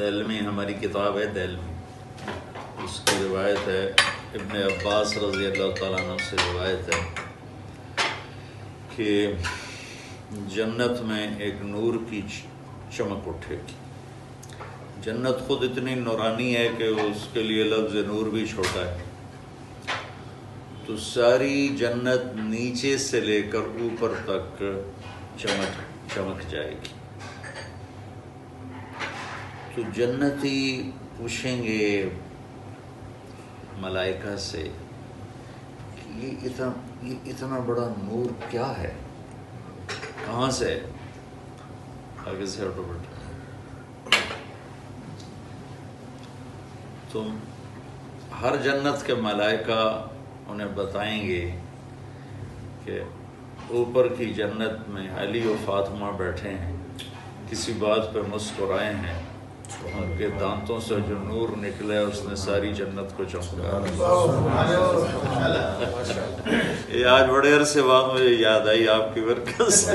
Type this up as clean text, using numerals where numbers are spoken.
دہلوی ہماری کتاب ہے دہلوی، اس کی روایت ہے ابن عباس رضی اللہ تعالیٰ عنہ سے روایت ہے کہ جنت میں ایک نور کی چمک اٹھے گی۔ جنت خود اتنی نورانی ہے کہ اس کے لیے لفظ نور بھی چھوٹا ہے، تو ساری جنت نیچے سے لے کر اوپر تک چمک جائے گی۔ تو جنتی پوچھیں گے ملائکہ سے کہ یہ اتنا بڑا نور کیا ہے، کہاں سے؟ آگے سے ہٹو بیٹا۔ تو ہر جنت کے ملائکہ انہیں بتائیں گے کہ اوپر کی جنت میں علی و فاطمہ بیٹھے ہیں، کسی بات پہ مسکرائے ہیں، ان کے دانتوں سے جو نور نکلے اس نے ساری جنت کو چمکا۔ یہ آج بڑے عرصے بعد مجھے یاد آئی آپ کی برکت سے۔